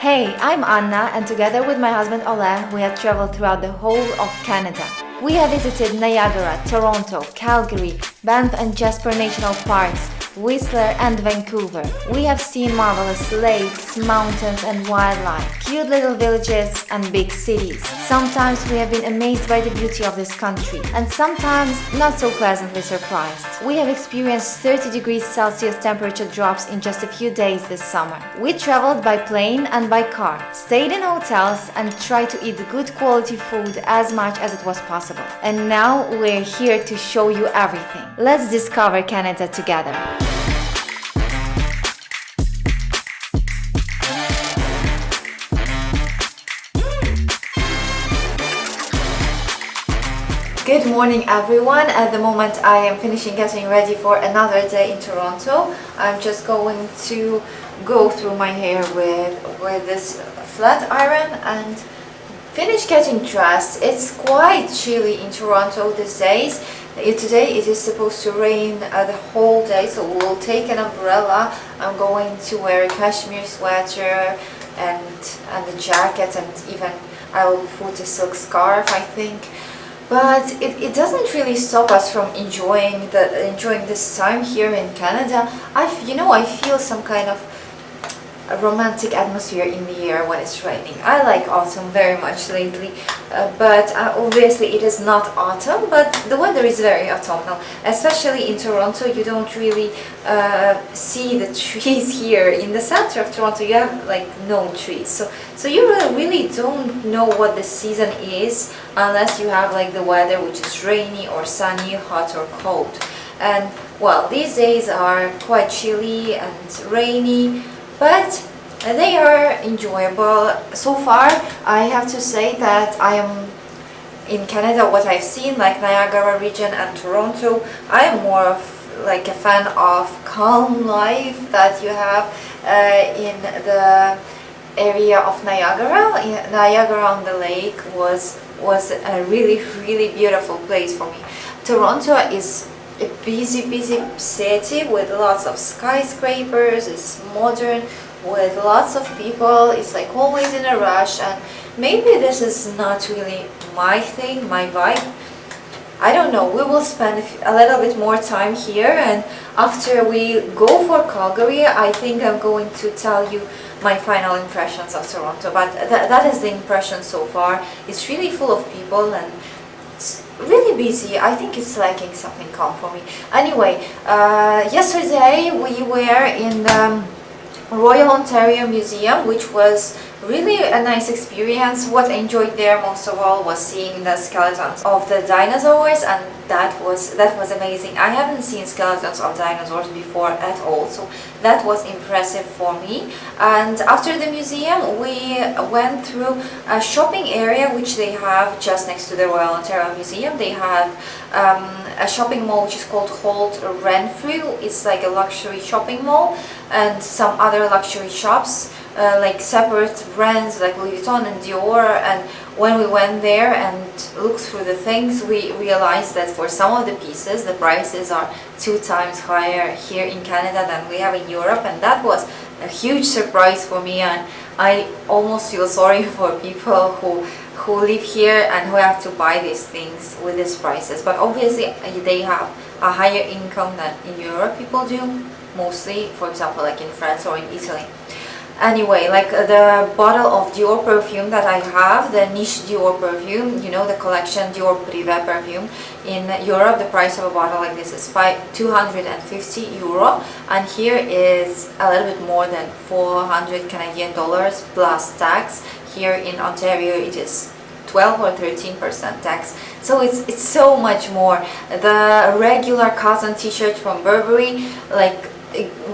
Hey, I'm Anna, and together with my husband Aloette, we have traveled throughout the whole of Canada. We have visited Niagara, Toronto, Calgary, Banff and Jasper National Parks, Whistler and Vancouver. We have seen marvelous lakes, mountains and wildlife, cute little villages and big cities. Sometimes we have been amazed by the beauty of this country and sometimes not so pleasantly surprised. We have experienced 30 degrees Celsius temperature drops in just a few days this summer. We traveled by plane and by car, stayed in hotels and tried to eat good quality food as much as it was possible. And now we're here to show you everything. Let's discover Canada together. Good morning everyone. At the moment I am finishing getting ready for another day in Toronto. I'm just going to go through my hair with this Flatiron and finish getting dressed. It's quite chilly in Toronto these days. Today it is supposed to rain the whole day, so we'll take an umbrella. I'm going to wear a cashmere sweater and a jacket, and even I will put a silk scarf, I think. But it doesn't really stop us from enjoying this time here in Canada. I feel some kind of a romantic atmosphere in the air when it's raining. I like autumn very much lately, but obviously it is not autumn, but the weather is very autumnal. Especially in Toronto, you don't really see the trees here. In the center of Toronto, you have like no trees, so you really don't know what the season is unless you have like the weather, which is rainy or sunny, hot or cold. And well, these days are quite chilly and rainy, but they are enjoyable. So far, I have to say that I am in Canada, what I've seen, like Niagara region and Toronto, I am more of like a fan of calm life that you have in the area of Niagara. Niagara on the lake was a really beautiful place for me. Toronto is a busy city with lots of skyscrapers. It's modern with lots of people. It's like always in a rush, and maybe this is not really my thing, my vibe. I don't know. We will spend a little bit more time here, and after we go for Calgary, I think I'm going to tell you my final impressions of Toronto. But that is the impression so far. It's really full of people and it's really busy. I think it's lacking something calm for me. Anyway, yesterday we were in the Royal Ontario Museum, which was really a nice experience. What I enjoyed there most of all was seeing the skeletons of the dinosaurs, and that was amazing. I haven't seen skeletons of dinosaurs before at all, so that was impressive for me. And after the museum, we went through a shopping area which they have just next to the Royal Ontario Museum. They have a shopping mall which is called Holt Renfrew. It's like a luxury shopping mall, and some other luxury shops like separate brands like Louis Vuitton and Dior. And when we went there and looked through the things, we realized that for some of the pieces the prices are 2 times higher here in Canada than we have in Europe, and that was a huge surprise for me. And I almost feel sorry for people who live here and who have to buy these things with these prices. But obviously they have a higher income than in Europe people do, mostly, for example, like in France or in Italy. Anyway, like the bottle of Dior perfume that I have, the niche Dior perfume, you know, the collection Dior Privé perfume. In Europe, the price of a bottle like this is 250 euro, and here is a little bit more than 400 Canadian dollars plus tax. Here in Ontario, it is 12 or 13% tax, so it's so much more. The regular cotton t-shirt from Burberry, like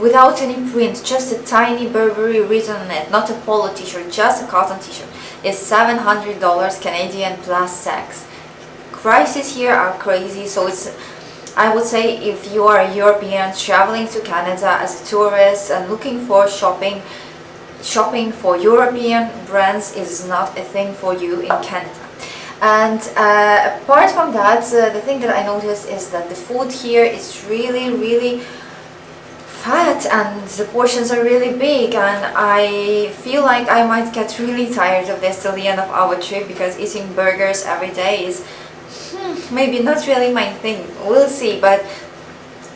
without any print, just a tiny Burberry written on it, not a polo t-shirt, just a cotton t-shirt, is $700 Canadian plus tax. Prices here are crazy, so I would say if you are a European traveling to Canada as a tourist and looking for shopping for European brands is not a thing for you in Canada. And apart from that, the thing that I noticed is that the food here is really fat Aloette, and the portions are really big, and I feel like I might get really tired of this till the end of our trip, because eating burgers every day is maybe not really my thing. We'll see. But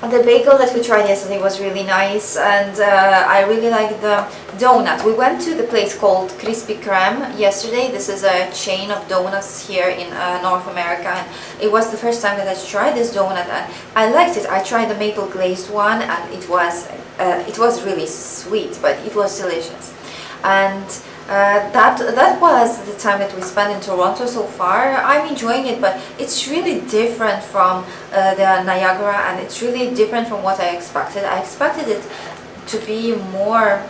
the bagel that we tried yesterday was really nice, and I really like the donut. We went to the place called Krispy Kreme yesterday. This is a chain of donuts here in North America, and it was the first time that I tried this donut, and I liked it. I tried the maple glazed one, and it was really sweet, but it was delicious. And that was the time that we spent in Toronto so far. I'm enjoying it, but it's really different from the Niagara, and it's really different from what I expected. I expected it to be more,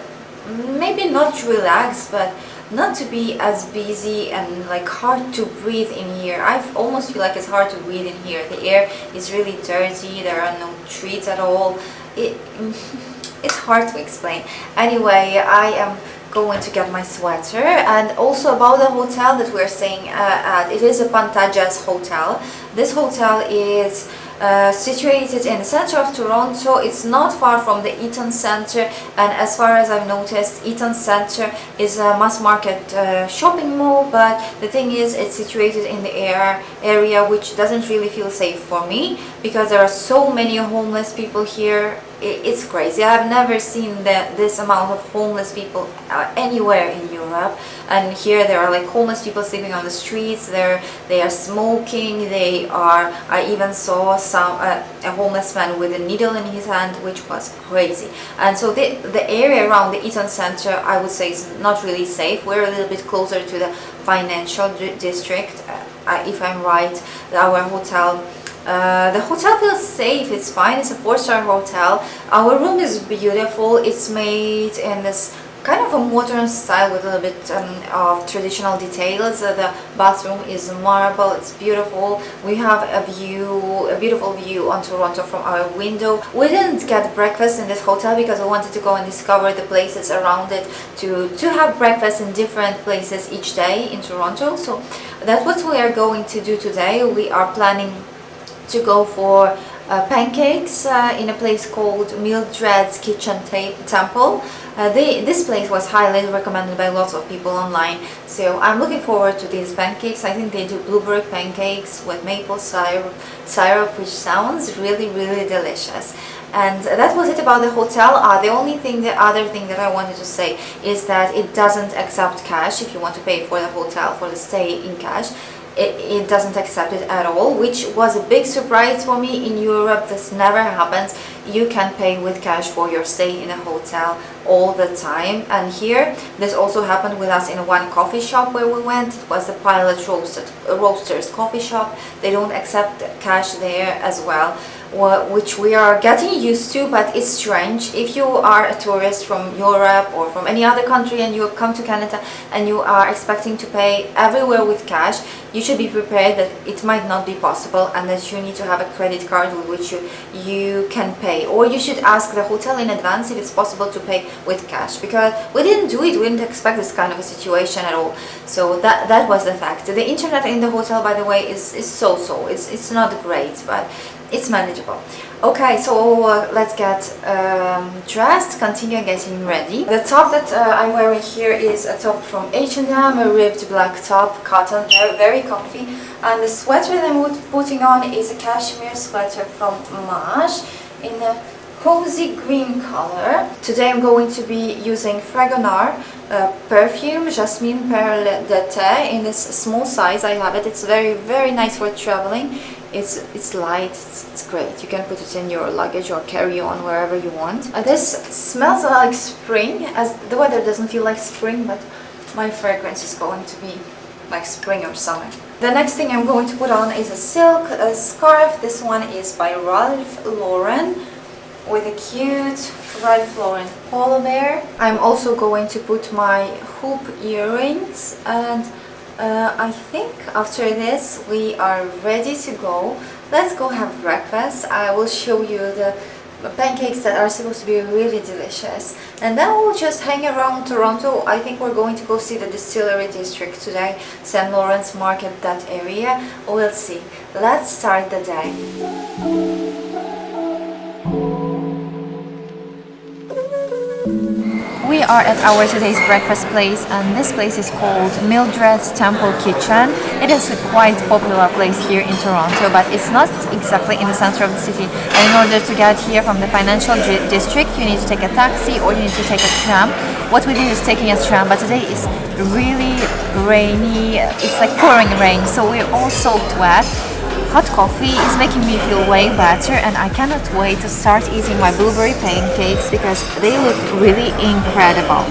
maybe not relaxed, but not to be as busy and like hard to breathe in here. I almost feel like it's hard to breathe in here. The air is really dirty, there are no trees at all. It's hard to explain. Anyway, I am going to get my sweater. And also about the hotel that we're staying at, it is a Pantages Hotel. This hotel is situated in the center of Toronto. It's not far from the Eaton Centre, and as far as I've noticed, Eaton Centre is a mass market shopping mall, but the thing is, it's situated in the area which doesn't really feel safe for me, because there are so many homeless people here. It's crazy. I've never seen this amount of homeless people anywhere in Europe, and here there are like homeless people sleeping on the streets. They are smoking. I even saw a homeless man with a needle in his hand, which was crazy. And so the area around the Eaton Centre, I would say, is not really safe. We're a little bit closer to the financial district, if I'm right. Our hotel. The hotel feels safe, it's fine, it's a 4-star hotel. Our room is beautiful. It's made in this kind of a modern style with a little bit of traditional details. The bathroom is marble, it's beautiful. We have a beautiful view on Toronto from our window. We didn't get breakfast in this hotel because I wanted to go and discover the places around it, to have breakfast in different places each day in Toronto. So that's what we are going to do today. We are planning to go for pancakes in a place called Mildred's Kitchen Temple. This place was highly recommended by lots of people online, so I'm looking forward to these pancakes. I think they do blueberry pancakes with maple syrup, which sounds really delicious. And that was it about the hotel. The other thing that I wanted to say is that it doesn't accept cash. If you want to pay for the hotel, for the stay in cash, it doesn't accept it at all, which was a big surprise for me. In Europe, this never happens. You can pay with cash for your stay in a hotel all the time. And here, this also happened with us in one coffee shop where we went. It was the Pilot Roasters coffee shop. They don't accept cash there as well, which we are getting used to, but it's strange. If you are a tourist from Europe or from any other country and you come to Canada and you are expecting to pay everywhere with cash, you should be prepared that it might not be possible, and that you need to have a credit card with which you can pay, or you should ask the hotel in advance if it's possible to pay with cash, because we didn't do it. We didn't expect this kind of a situation at all. So that was the fact. The internet in the hotel, by the way, is so-so. It's not great, but it's manageable. Okay, so let's get dressed, continue getting ready. The top that I'm wearing here is a top from H&M, a ribbed black top, cotton, very comfy. And the sweater that I'm putting on is a cashmere sweater from Maj in a cozy green color. Today I'm going to be using Fragonard perfume, Jasmine Perle d'été, in this small size. I have it. It's very nice for traveling. It's light, it's great. You can put it in your luggage or carry on wherever you want. This smells like spring, as the weather doesn't feel like spring, but my fragrance is going to be like spring or summer. The next thing I'm going to put on is a silk scarf. This one is by Ralph Lauren, with a cute Ralph Lauren polar bear. I'm also going to put my hoop earrings, and I think after this we are ready to go. Let's go have breakfast. I will show you the pancakes that are supposed to be really delicious, and then we'll just hang around Toronto. I think we're going to go see the Distillery District today, St. Lawrence Market, that area. We'll see. Let's start the day. are at our today's breakfast place, and this place is called Mildred's Temple Kitchen. It is a quite popular place here in Toronto, but it's not exactly in the center of the city. And in order to get here from the financial district, you need to take a taxi or you need to take a tram. What we did is taking a tram, but today is really rainy. It's like pouring rain, so we're all soaked wet. Hot coffee is making me feel way better, and I cannot wait to start eating my blueberry pancakes because they look really incredible.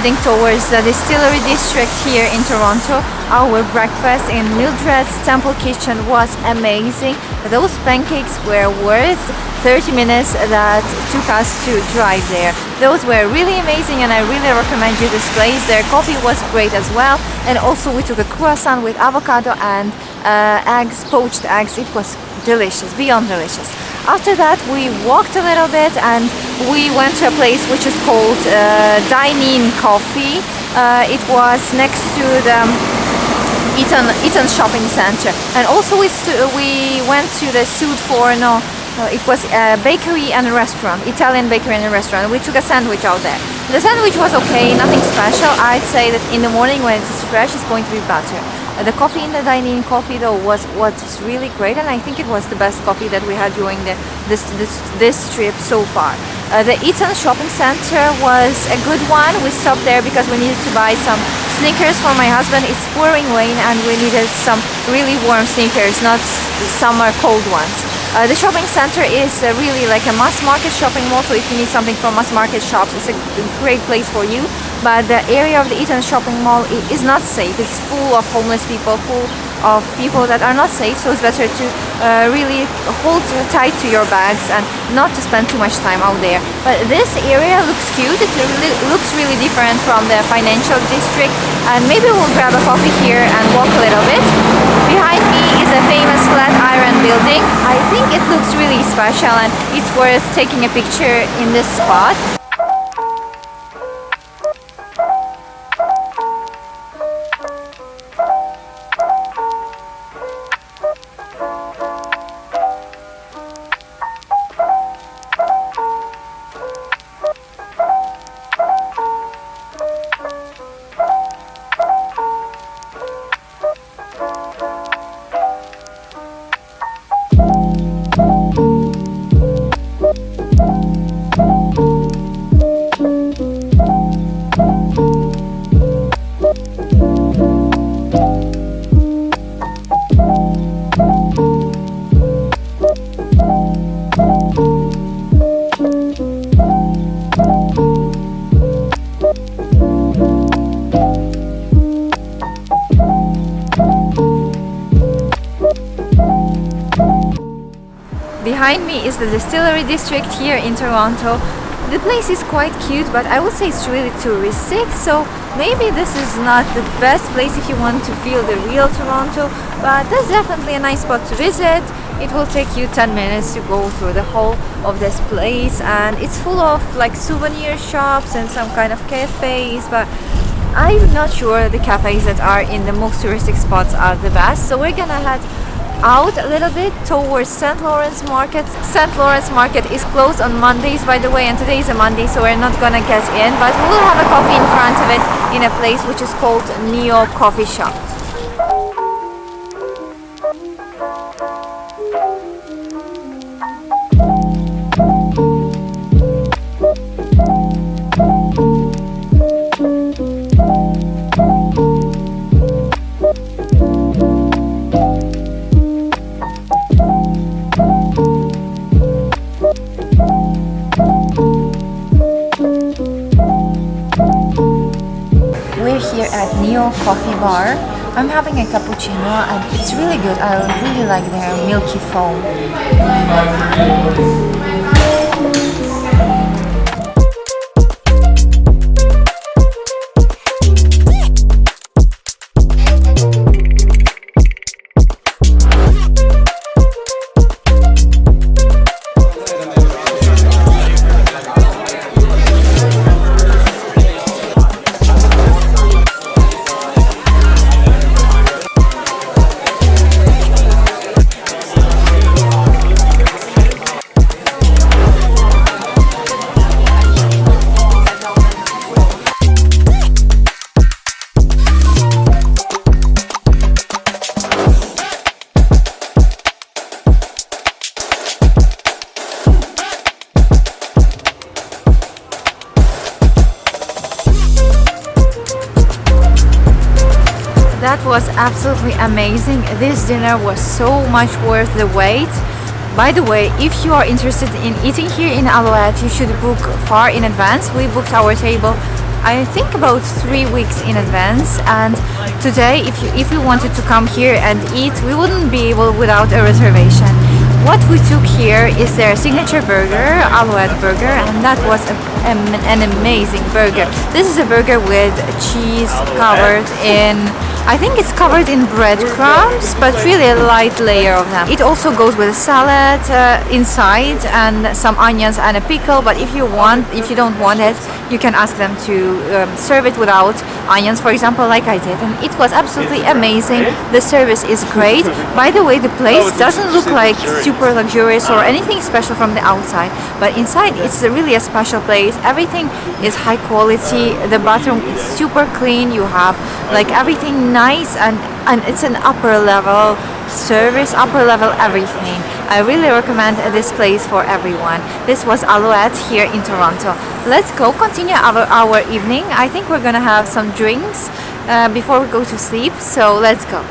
Heading towards the Distillery District here in Toronto. Our breakfast in Mildred's Temple Kitchen was amazing. Those pancakes were worth 30 minutes that took us to drive there. Those were really amazing, and I really recommend you this place. Their coffee was great as well, and also we took a croissant with avocado and eggs, poached eggs. It was delicious, beyond delicious. After that we walked a little bit and we went to a place which is called Dineen Coffee. It was next to the Eaton shopping center, and also we went to the Sud Forno. It was a bakery and a restaurant, Italian bakery and a restaurant. We took a sandwich out there. The sandwich was okay, nothing special. I'd say that in the morning when it's fresh it's going to be better. The coffee in the Dineen Coffee though was really great, and I think it was the best coffee that we had during this trip so far. The Eaton shopping center was a good one. We stopped there because we needed to buy some sneakers for my husband. It's pouring rain and we needed some really warm sneakers, not summer cold ones. The shopping center is really like a mass market shopping mall, so if you need something from mass market shops, it's a great place for you. But the area of the Eaton shopping mall is not safe. It's full of homeless people, full of people that are not safe, so it's better to really hold tight to your bags and not to spend too much time out there. But this area looks cute. It looks really different from the financial district, and maybe we'll grab a coffee here and walk a little bit. Behind me is a famous Flatiron building. I think it looks really special and it's worth taking a picture in this spot. Behind me is the Distillery District here in Toronto. The place is quite cute, but I would say it's really touristic, so maybe this is not the best place if you want to feel the real Toronto, but that's definitely a nice spot to visit. It will take you 10 minutes to go through the whole of this place, and it's full of like souvenir shops and some kind of cafes, but I'm not sure the cafes that are in the most touristic spots are the best. So we're gonna head out a little bit towards St. Lawrence Market. St. Lawrence Market is closed on Mondays, by the way, and today is a Monday, so we're not gonna get in, but we will have a coffee in front of it in a place which is called Neo Coffee Shop. Neo Coffee Bar. I'm having a cappuccino and it's really good. I really like their milky foam. That was absolutely amazing. This dinner was so much worth the wait. By the way, if you are interested in eating here in Aloette, you should book far in advance. We booked our table, I think, about 3 weeks in advance, and today if you wanted to come here and eat, we wouldn't be able without a reservation. What we took here is their signature burger, Aloette burger, and that was an amazing burger. This is a burger with cheese covered in, I think it's covered in breadcrumbs, but really a light layer of them. It also goes with a salad inside and some onions and a pickle, but if you don't want it, you can ask them to serve it without onions, for example, like I did, and it was absolutely amazing. The service is great. By the way, the place doesn't look like super luxurious or anything special from the outside, but inside it's really a special place. Everything is high quality. The bathroom is super clean. You have like everything nice, and it's an upper level service, upper level everything. I really recommend this place for everyone. This was Aloette here in Toronto. Let's go continue our evening. I think we're gonna have some drinks before we go to sleep, so let's go.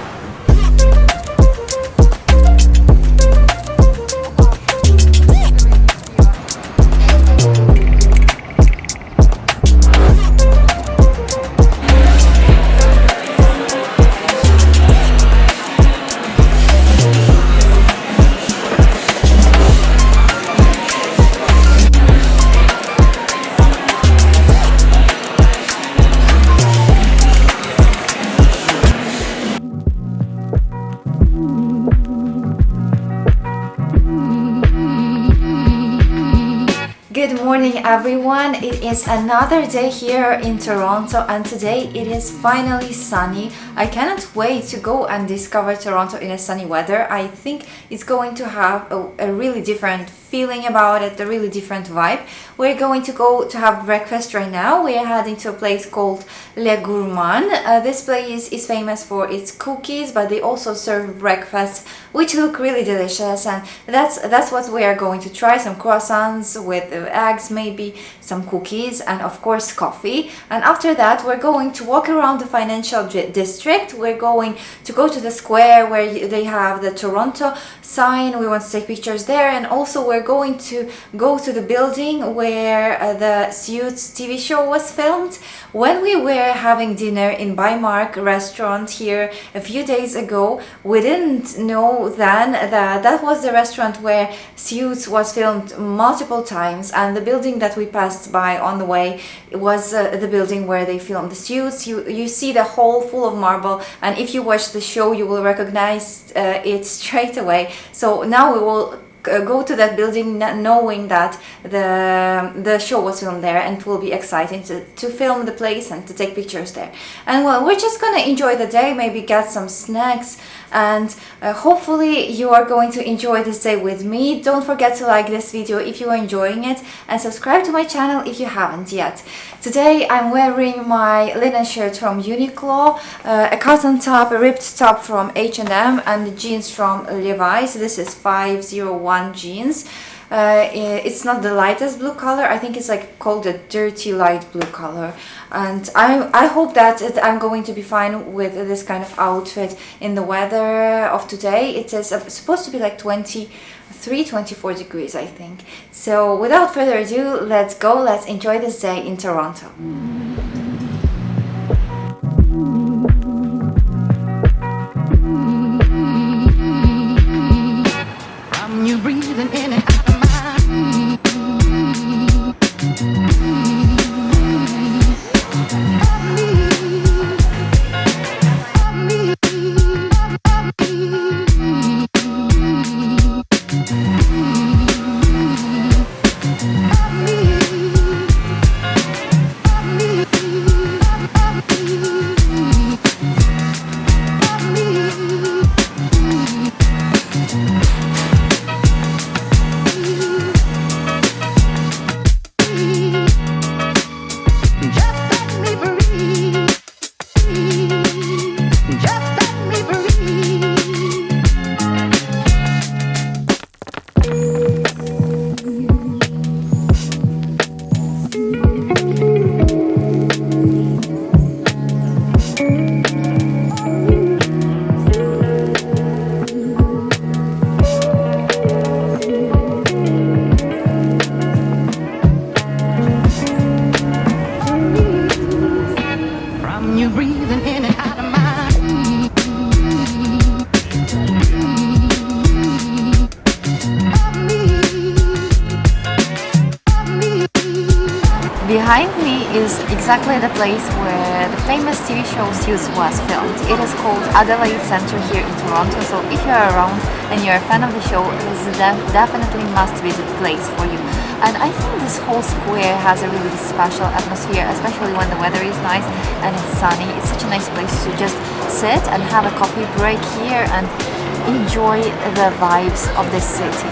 Good morning everyone, it is another day here in Toronto and today it is finally sunny. I cannot wait to go and discover Toronto in a sunny weather. I think it's going to have a really different feeling about it, a really different vibe. We're going to go to have breakfast right now. We are heading to a place called Le Gourmand. This place is famous for its cookies, but they also serve breakfast which look really delicious, and that's what we are going to try. Some croissants with eggs, maybe some cookies, and of course coffee. And after that we're going to walk around the financial district. We're going to go to the square where they have the Toronto sign. We want to take pictures there, and also we're we're going to go to the building where the Suits TV show was filmed. When we were having dinner in Bymark restaurant here a few days ago, we didn't know then that that was the restaurant where Suits was filmed multiple times, and the building that we passed by on the way was the building where they filmed the Suits. You see the hall full of marble, and if you watch the show you will recognize it straight away. So now we will go to that building knowing that the show was filmed there, and it will be exciting to film the place and to take pictures there. And well, we're just gonna enjoy the day, maybe get some snacks, and hopefully you are going to enjoy this day with me. Don't forget to like this video if you are enjoying it, and subscribe to my channel if you haven't yet. Today I'm wearing my linen shirt from Uniqlo, a cotton top, a ripped top from H&M, and the jeans from Levi's. This is 501 jeans. It's not the lightest blue color. I think it's like called a dirty light blue color, and I hope that I'm going to be fine with this kind of outfit in the weather of today. It is supposed to be like 23-24 degrees, I think. So without further ado, let's go, let's enjoy this day in Toronto. You breathing in and out of my Behind me is exactly the place where the famous TV show Suits was filmed. It is called Adelaide Centre here in Toronto, so if you're around and you're a fan of the show, this is definitely must-visit place for you. And I think this whole square has a really special atmosphere, especially when the weather is nice and it's sunny. It's such a nice place to just sit and have a coffee break here and enjoy the vibes of this city.